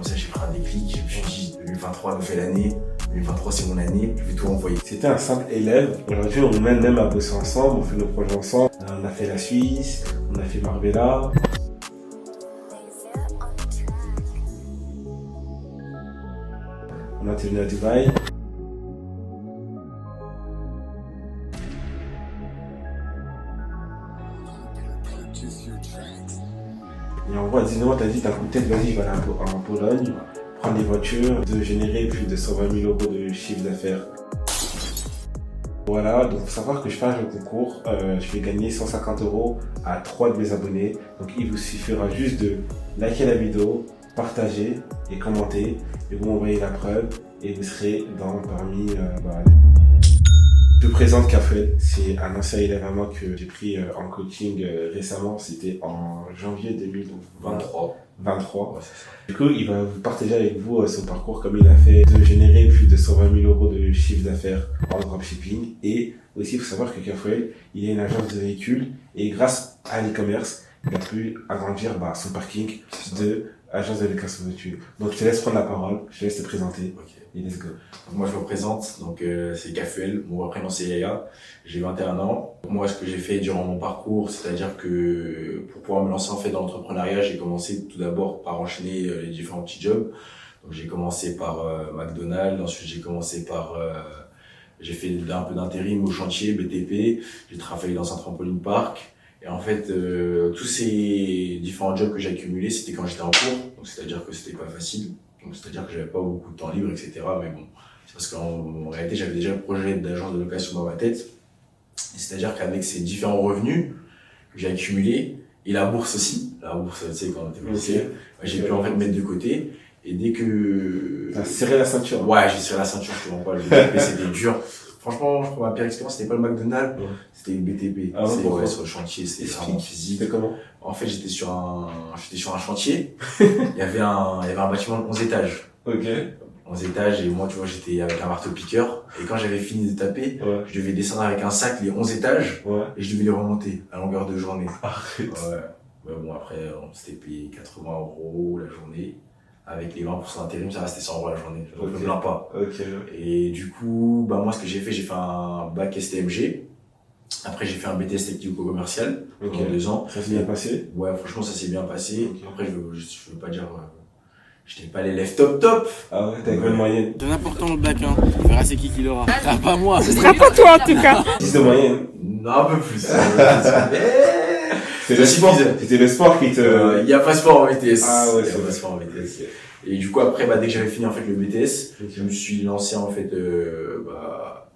Comme ça, j'ai pris un déclic. Je me suis dit, 2023, nouvelle année. 2023, c'est mon année. Je vais tout envoyer. C'était un simple élève. Aujourd'hui, on mène même à bosser ensemble. On fait nos projets ensemble. On a fait la Suisse. On a fait Marbella. On a été venu à Dubaï. Et en gros, à 19 ans, t'as dit, t'as coup de tête, vas-y, je vais aller en Pologne, prendre des voitures, de générer plus de 120 000 euros de chiffre d'affaires. Voilà, donc faut savoir que je fais un jeu concours, je vais gagner 150 euros à 3 de mes abonnés. Donc il vous suffira juste de liker la vidéo, partager et commenter, et vous m'envoyez la preuve, et vous serez parmi... Je présente Kafuel, c'est un ancien élève à moi que j'ai pris en coaching récemment, c'était en janvier 2023. Ouais, du coup, il va vous partager avec vous son parcours, comme il a fait de générer plus de 120 000 euros de chiffre d'affaires en dropshipping. Et aussi, il faut savoir que Kafuel, il a une agence de véhicules et grâce à l'e-commerce, il a pu agrandir son parking de agence de location de véhicules. Donc, je te laisse prendre la parole, je te laisse te présenter. Ok. Et let's go. Donc, moi, je me présente. Donc, c'est Kafuel. Mon vrai prénom, c'est Yaya. J'ai 21 ans. Moi, ce que j'ai fait durant mon parcours, c'est-à-dire que pour pouvoir me lancer en fait dans l'entrepreneuriat, j'ai commencé tout d'abord par enchaîner les différents petits jobs. Donc, j'ai commencé par McDonald's. Ensuite, j'ai fait un peu d'intérim au chantier, BTP. J'ai travaillé dans un trampoline park. Et en fait, tous ces différents jobs que j'ai accumulés, c'était quand j'étais en cours. Donc, c'est-à-dire que c'était pas facile. Donc, c'est-à-dire que j'avais pas beaucoup de temps libre, etc. Mais bon, c'est parce qu'en réalité, j'avais déjà le projet d'agence de location dans ma tête. Et c'est-à-dire qu'avec ces différents revenus que j'ai accumulés, et la bourse aussi, tu sais, quand on était lycée, j'ai pu en fait mettre de côté. Et dès que... T'as serré la ceinture. Ouais, j'ai serré la ceinture, je te mens pas. Le BTP, c'était dur. Franchement, je crois ma pire expérience, c'était pas le McDonald's, c'était le BTP. Ah ouais, sur le chantier, c'était vraiment physique. C'était comment? En fait, j'étais sur un chantier. Il y avait un bâtiment de 11 étages. Ok. 11 étages, et moi, tu vois, j'étais avec un marteau-piqueur. Et quand j'avais fini de taper, je devais descendre avec un sac les 11 étages. Et je devais les remonter à longueur de journée. Arrête. Ouais. Mais bon, après, on s'était payé 80 euros la journée. Avec les 20% d'intérim, ça restait 100 euros la journée. Donc, je me plains pas. Et du coup, moi, ce que j'ai fait un bac STMG. Après, j'ai fait un BTS technico-commercial pendant 2 ans. Ça s'est bien passé? Ouais, franchement, ça s'est bien passé. Après, je veux pas dire, j'étais pas l'élève top. Ah ouais, t'avais bonne moyenne. C'est important le bac, hein. On verra c'est qui l'aura. Ce sera pas moi. Ce sera pas toi, en tout cas. 10 de moyenne. Non, un peu plus. C'était le sport qui te... Il y a pas sport en BTS. Ah ouais, c'est pas sport en BTS. Et du coup, après, dès que j'avais fini, en fait, le BTS, je me suis lancé, en fait,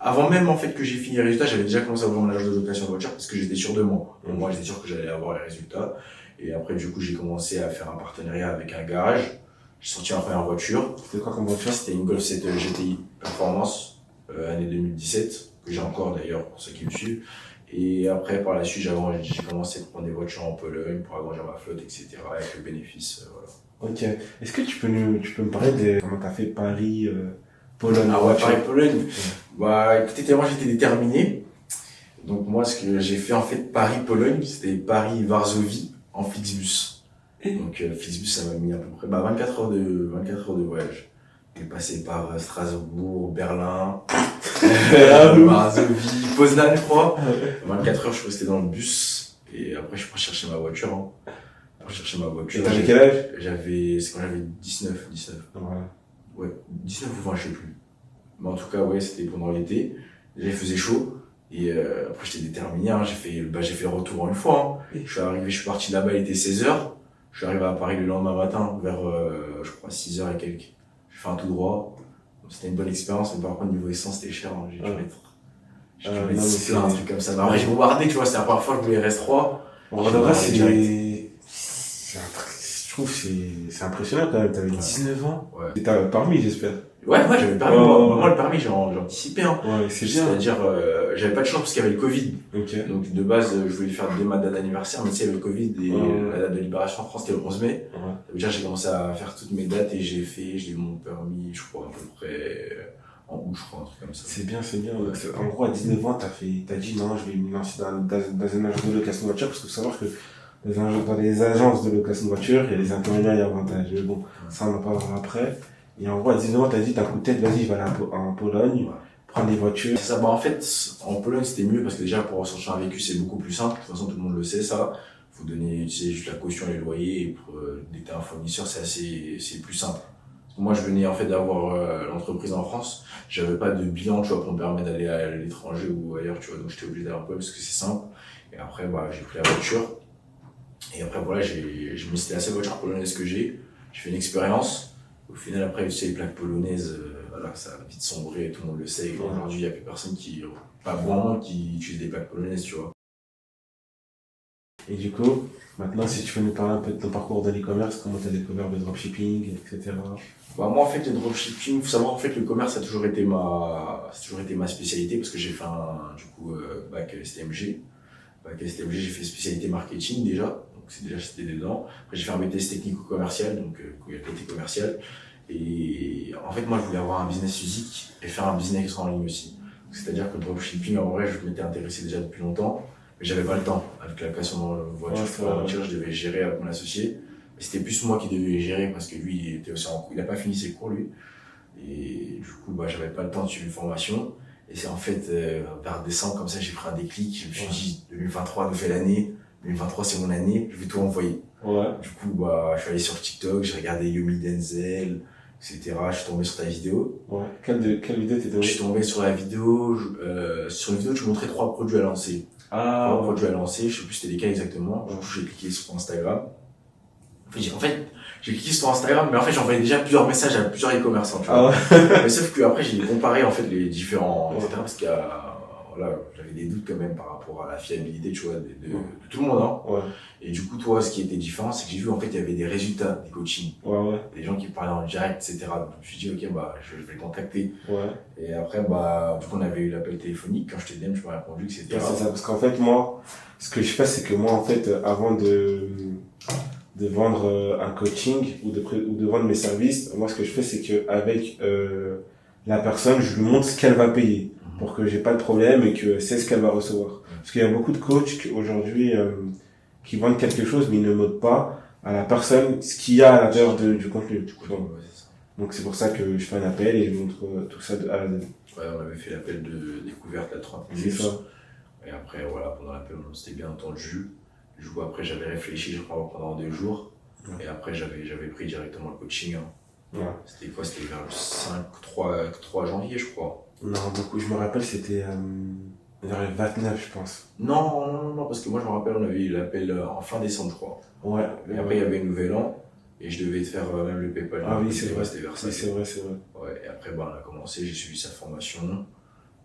avant même, en fait, que j'ai fini les résultats, j'avais déjà commencé à ouvrir mon agence de location de voiture parce que j'étais sûr de moi. Pour moi, j'étais sûr que j'allais avoir les résultats. Et après, du coup, j'ai commencé à faire un partenariat avec un garage. J'ai sorti ma première voiture. C'était quoi comme voiture? C'était une Golf 7 GTI Performance, année 2017, que j'ai encore d'ailleurs pour ceux qui me suivent. Et après, par la suite, j'ai commencé à prendre des voitures en Pologne pour agrandir ma flotte, etc. avec le bénéfice, voilà. Ok. Est-ce que tu peux me parler de comment t'as fait Paris, Pologne? Ah ouais, Paris-Pologne. Bah, écoutez, moi, j'étais déterminé. Donc, moi, ce que j'ai fait, en fait, Paris-Pologne, c'était Paris-Varsovie en Flixbus. Donc, Flixbus, ça m'a mis à peu près, 24 heures de voyage. J'ai passé par Strasbourg, Berlin, Varsovie, Poznan, je crois. 24 heures, je suis resté dans le bus. Et après, je suis pas chercher ma voiture, hein. Et t'avais quel âge? C'est quand j'avais 19. Ouais, 19 ou 20, je sais plus. Mais en tout cas, ouais, c'était pendant l'été. Déjà, il faisait chaud. Et après, j'étais déterminé, hein. J'ai fait le retour en une fois, hein. Je suis parti là-bas, il était 16h. Je suis arrivé à Paris le lendemain matin, vers, je crois, 6h et quelques. J'ai fait un tout droit. C'était une bonne expérience, mais par contre, niveau essence, c'était cher, hein. J'ai dû mettre 6 plein, un truc comme ça. Mais après, j'ai bombardé, tu vois, c'était la première fois que je voulais RS3. En vrai, je trouve que c'est impressionnant quand même, t'avais 19 ans. Ouais. Et t'avais le permis, j'espère. Ouais, j'avais le permis. Moi, le permis, j'ai anticipé, hein. Ouais, c'est bien. C'est-à-dire, j'avais pas de chance parce qu'il y avait le Covid. Ok. Donc, de base, je voulais faire dès ma date d'anniversaire, mais tu sais, il y avait le Covid et la date de libération en France, c'était le 11 mai. Ça veut dire, j'ai commencé à faire toutes mes dates et j'ai eu mon permis, je crois, à peu près, en août, je crois, un truc comme ça. C'est bien. En gros, à 19 ans, t'as dit non, je vais me lancer dans une agence de location de voiture parce qu'il faut savoir que dans les agences de location de voitures, il y a les inconvénients et les avantages. Mais bon, ça on en parlera après. Et en gros, à 19 ans, t'as dit d'un coup de tête, vas-y, je vais aller en Pologne, Ouais. prendre des voitures. C'est ça, bah en fait, en Pologne c'était mieux parce que déjà pour s'acheter un véhicule c'est beaucoup plus simple. De toute façon, tout le monde le sait ça. Faut donner, tu sais, juste la caution et les loyers. Et pour, dès que t'es un fournisseur, c'est plus simple. Moi, je venais en fait d'avoir l'entreprise en France. J'avais pas de bilan, tu vois, pour me permettre d'aller à l'étranger ou ailleurs, tu vois. Donc, j'étais obligé d'aller un peu parce que c'est simple. Et après, bah, j'ai pris la voiture. Et après, voilà, c'était la seule voiture polonaise que j'ai. J'ai fait une expérience. Au final, après, tu sais, les plaques polonaises, voilà, ça a vite sombré, tout le monde le sait. Et aujourd'hui, il y a plus personne pas grand monde qui utilise des plaques polonaises, tu vois. Et du coup, maintenant, si tu peux nous parler un peu de ton parcours dans l'e-commerce, comment tu as découvert le dropshipping, etc. Bah, moi, en fait, le dropshipping, faut savoir, en fait, le commerce a toujours été ma spécialité parce que j'ai fait du coup, bac STMG. Bac STMG, j'ai fait spécialité marketing déjà. Donc, c'était dedans. Après, j'ai fait un BTS technico-commercial, donc, il y a le côté commercial. Et, en fait, moi, je voulais avoir un business physique et faire un business en ligne aussi. C'est-à-dire que le dropshipping, en vrai, je m'étais intéressé déjà depuis longtemps, mais j'avais pas le temps. Avec la location de voiture, je devais gérer avec mon associé. C'était plus moi qui devais gérer parce que lui, il était aussi en cours. Il a pas fini ses cours, lui. Et du coup, bah, j'avais pas le temps de suivre une formation. Et c'est en fait, vers décembre, comme ça, j'ai pris un déclic. Je me suis dit, 2023, nouvelle année. 2023, c'est mon année. Je vais tout envoyer. Ouais. Du coup, bah, je suis allé sur TikTok, j'ai regardé Yomi Denzel, etc. Je suis tombé sur ta vidéo. Ouais. Quelle vidéo t'es tombé? Je suis tombé sur la vidéo, sur une vidéo, tu montrais 3 produits à lancer. Ah, 3 produits à lancer, je sais plus c'était lesquels exactement. Du coup, j'ai cliqué sur ton Instagram. En fait, j'ai cliqué sur ton Instagram, mais en fait, j'envoyais déjà plusieurs messages à plusieurs e-commerçants, tu vois. ah ouais. Mais sauf que après, j'ai comparé, en fait, les différents, etc. Parce qu'il y a, voilà, j'avais des doutes quand même par rapport à la fiabilité, tu vois, de tout le monde, hein. Ouais. Et du coup, toi, ce qui était différent, c'est que j'ai vu, en fait, il y avait des résultats des coachings. Ouais. Des gens qui parlaient en direct, etc. Donc, je me suis dit, ok, bah, je vais le contacter. Ouais. Et après, bah, du coup, on avait eu l'appel téléphonique. Quand je t'ai DM, je m'ai répondu, etc. Ouais, c'est ça, parce qu'en fait, moi, ce que je fais, c'est que moi, en fait, avant de vendre un coaching ou de vendre mes services, moi, ce que je fais, c'est que avec la personne, je lui montre ce qu'elle va payer pour que j'ai pas de problème et que c'est ce qu'elle va recevoir. Parce qu'il y a beaucoup de coachs aujourd'hui qui vendent quelque chose, mais ils ne montrent pas à la personne ce qu'il y a à l'intérieur du contenu. Donc c'est pour ça que je fais un appel et je montre tout ça de A à Z. Ouais, on avait fait l'appel de découverte à 30 C'est minutes. ça. Et après, voilà, pendant l'appel, on s'était bien entendu. Du coup, après, j'avais réfléchi, je crois, pendant 2 jours. Ouais. Et après, j'avais pris directement le coaching. Hein. Ouais. C'était quoi? C'était vers le 3 janvier, je crois. Non, beaucoup. Je me rappelle, c'était vers le 29, je pense. Non, parce que moi, je me rappelle, on avait eu l'appel en fin décembre, je crois. Ouais. Et après, il y avait le nouvel an. Et je devais faire même le PayPal. Ah oui, c'est vrai. C'était vers ça. Oui, c'est vrai. Ouais, et après, bah, on a commencé, j'ai suivi sa formation.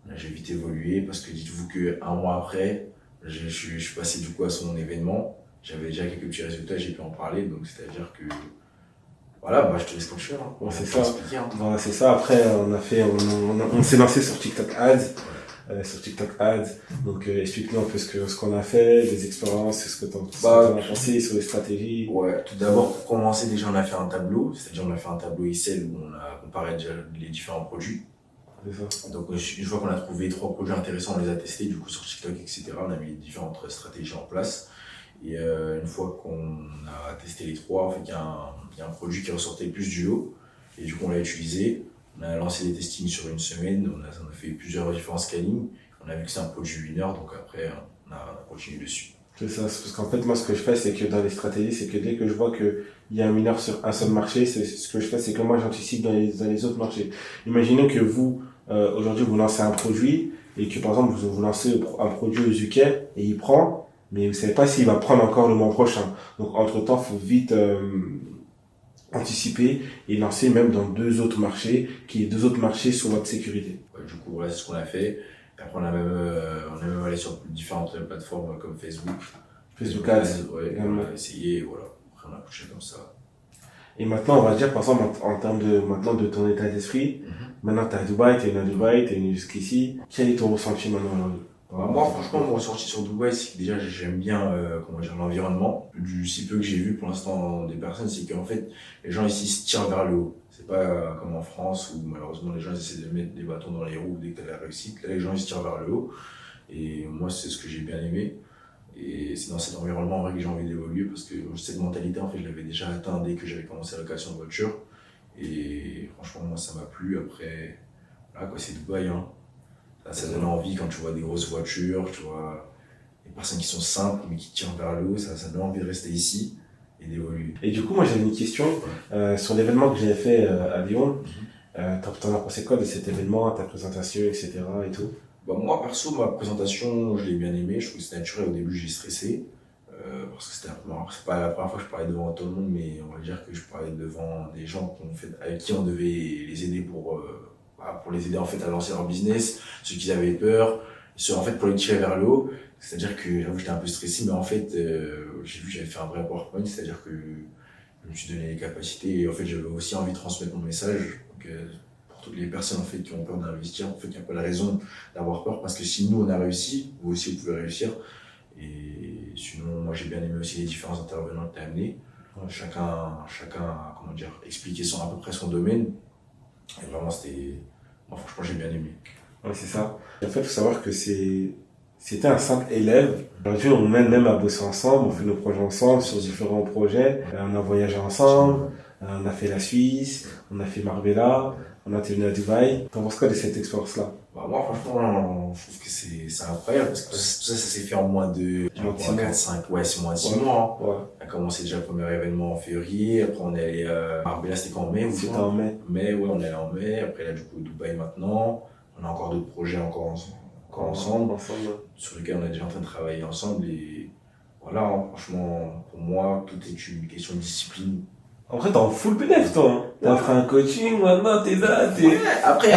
Là, j'ai vite évolué parce que dites-vous qu'un mois après, je suis passé du coup à son événement. J'avais déjà quelques petits résultats, j'ai pu en parler. Donc, c'est-à-dire que, voilà, bah, je te laisse continuer. Hein. Ouais, c'est ça. Expliquer, hein. Voilà, c'est ça. Après, on s'est lancé sur TikTok Ads. Sur TikTok Ads. Donc, explique-nous un peu ce qu'on a fait, des expériences, ce que t'en as pensé sur les stratégies. Ouais, tout d'abord, pour commencer, déjà, on a fait un tableau. C'est-à-dire, on a fait un tableau Excel où on a comparé déjà les différents produits. C'est ça. Donc, une fois qu'on a trouvé 3 produits intéressants, on les a testés, du coup, sur TikTok, etc. On a mis différentes stratégies en place. Et une fois qu'on a testé les 3, en fait, il y a un produit qui ressortait le plus du lot. Et du coup, on l'a utilisé. On a lancé des testings sur une semaine, on a fait plusieurs différents scannings. On a vu que c'est un produit winner, donc après, on a continué dessus. C'est ça, parce qu'en fait, moi, ce que je fais, c'est que dans les stratégies, c'est que dès que je vois qu'il y a un winner sur un seul marché, ce que je fais, c'est que moi, j'anticipe dans les autres marchés. Imaginez que vous, aujourd'hui, vous lancez un produit, et que, par exemple, vous lancez un produit au UK, et il prend, mais vous savez pas s'il va prendre encore le mois prochain. Donc, entre-temps, faut vite anticiper et lancer même dans 2 autres marchés, qui est 2 autres marchés sur votre sécurité. Ouais, du coup, voilà, c'est ce qu'on a fait. Et après, on est même allé sur différentes plateformes comme Facebook. Facebook Ads. Ouais, on a essayé, et voilà. Après, on a poussé comme ça. Et maintenant, on va dire, par exemple, en termes de ton état d'esprit, maintenant, t'es à Dubaï, t'es venu jusqu'ici. Quel est ton ressenti maintenant aujourd'hui? Moi, franchement, mon ressenti sur Dubaï, c'est que déjà, j'aime bien l'environnement. Du si peu que j'ai vu pour l'instant des personnes, c'est qu'en fait, les gens ici se tirent vers le haut. C'est pas comme en France où malheureusement les gens essaient de mettre des bâtons dans les roues dès que t'as la réussite. Là, les gens ils se tirent vers le haut. Et moi, c'est ce que j'ai bien aimé. Et c'est dans cet environnement en vrai que j'ai envie d'évoluer parce que cette mentalité, en fait, je l'avais déjà atteint dès que j'avais commencé la location de voiture. Et franchement, moi, ça m'a plu. Après, voilà, quoi, c'est Dubaï, hein. Ça donne envie quand tu vois des grosses voitures, tu vois des personnes qui sont simples mais qui tirent vers le haut, ça donne envie de rester ici et d'évoluer. Et du coup, moi, j'avais une question sur l'événement que j'avais fait à Lyon. T'en as pensé quoi de cet événement, ta présentation, etc. et tout? Bah, moi, perso, ma présentation, je l'ai bien aimée. Je trouve que c'était naturel. Au début, j'ai stressé. Parce que c'est pas la première fois que je parlais devant tout le monde, mais on va dire que je parlais devant des gens avec qui on devait les aider pour les aider en fait à lancer leur business, ceux qui avaient peur, ceux en fait pour les tirer vers le haut. C'est-à-dire que j'avoue j'étais un peu stressé, mais en fait j'ai vu que j'avais fait un vrai PowerPoint, c'est-à-dire que je me suis donné les capacités et en fait j'avais aussi envie de transmettre mon message. Donc, pour toutes les personnes en fait qui ont peur d'investir, en fait il n'y a pas de raison d'avoir peur parce que si nous on a réussi, vous aussi vous pouvez réussir. Et sinon moi j'ai bien aimé aussi les différents intervenants que tu as amenés. Chacun a, comment dire, expliqué à peu près son domaine. Et vraiment moi, franchement j'ai bien aimé. Ouais, c'est ça. En fait, il faut savoir que c'était un simple élève. Aujourd'hui, on mène même à bosser ensemble, on fait nos projets ensemble sur différents projets. On a voyagé ensemble, on a fait la Suisse, on a fait Marbella, on a été à Dubaï. T'en penses quoi de cette expérience-là? Bah, moi, franchement, je trouve que c'est incroyable parce que tout ça s'est fait en moins de 4-5, ouais, c'est moins de 6 mois. Hein. Ouais. On a commencé déjà le premier événement en février, après on est allé à Marbella, c'était quand en mai? C'était en mai. Ouais, on est allé en mai, après là, du coup, Dubaï maintenant. On a encore d'autres projets ensemble, sur lesquels on est déjà en train de travailler ensemble et voilà, hein, franchement, pour moi, tout est une question de discipline. En vrai, t'es en full bénéf, toi. Hein. T'as fait un coaching, maintenant, t'es là, Ouais, après,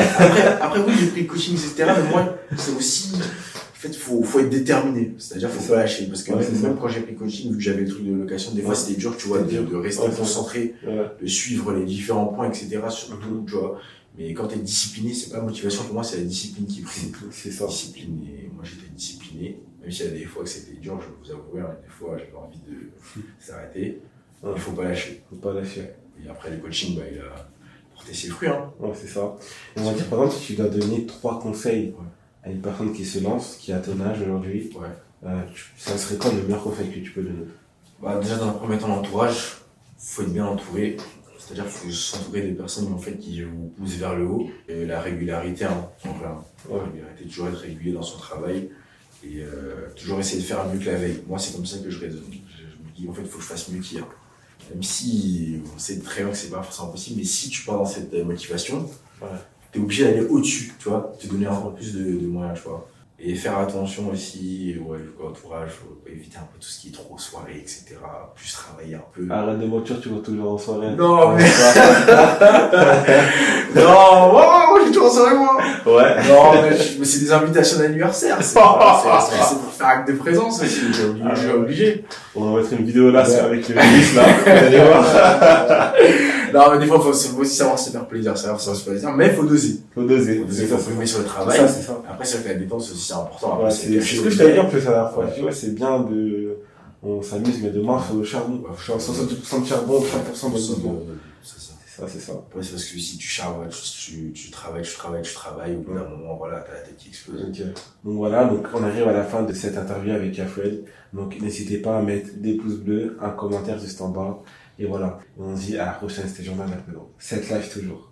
oui, j'ai pris le coaching, etc. Mais moi, c'est aussi, en fait, faut être déterminé. C'est-à-dire, faut pas lâcher. Parce que même quand j'ai pris le coaching, vu que j'avais le truc de location, des fois, c'était dur, tu vois, de rester concentré, de suivre les différents points, etc. Surtout, tu vois. Mais quand t'es discipliné, c'est pas la motivation, pour moi, c'est la discipline qui prime. C'est ça. Discipline. Et moi, j'étais discipliné. Même s'il y a des fois que c'était dur, je vais vous avouer, hein, des fois, j'avais envie de s'arrêter. Ouais. Il faut pas lâcher. Et après, le coaching, bah, il a porté ses fruits. Hein. Ouais, c'est ça. Et on va dire, par exemple, si tu dois donner 3 conseils à une personne qui se lance, qui a ton âge aujourd'hui, ça serait quoi le meilleur conseil que tu peux donner? Bah, déjà, dans le premier temps, l'entourage, faut être bien entouré. C'est-à-dire qu'il faut s'entourer des personnes en fait, qui vous poussent vers le haut. Et la régularité, hein, en vrai. La régularité, toujours être régulier dans son travail et toujours essayer de faire mieux que la veille. Moi, c'est comme ça que je raisonne. Je me dis, en fait, il faut que je fasse mieux qu'hier. Même si on sait très bien que c'est pas forcément possible, mais si tu pars dans cette motivation, t'es obligé d'aller au-dessus, tu vois, te donner encore plus de moyens, tu vois. Et faire attention aussi, l'entourage, faut éviter un peu tout ce qui est trop soirée, etc. Plus travailler un peu. Arrête de mentir, tu vas toujours en soirée. Non, mais. Non, moi, j'ai toujours en soirée, moi. Ouais. Non, mais c'est des invitations d'anniversaire. C'est pour faire acte de présence aussi. J'ai obligé. On va mettre une vidéo là, avec le ministre là. Vous allez voir. Non, mais des fois, faut aussi savoir se faire plaisir, savoir se faire plaisir, mais faut doser. Faut doser. Faut primer sur le travail. C'est ça. Après, c'est vrai que la dépense aussi, c'est important. Ouais, c'est ce que je t'avais dit en plus la dernière fois. Ouais, c'est bien on s'amuse, mais demain, faut le charbon. 60% de charbon, 30% de charbon. C'est ça. Après, c'est parce que si tu charbonnes, tu travailles, au bout d'un moment, voilà, t'as la tête qui explose. Donc voilà, donc on arrive à la fin de cette interview avec Yafouel. Donc n'hésitez pas à mettre des pouces bleus, un commentaire juste en bas. Et voilà, on se dit à la prochaine, c'était Jordan maintenant. Cette live toujours.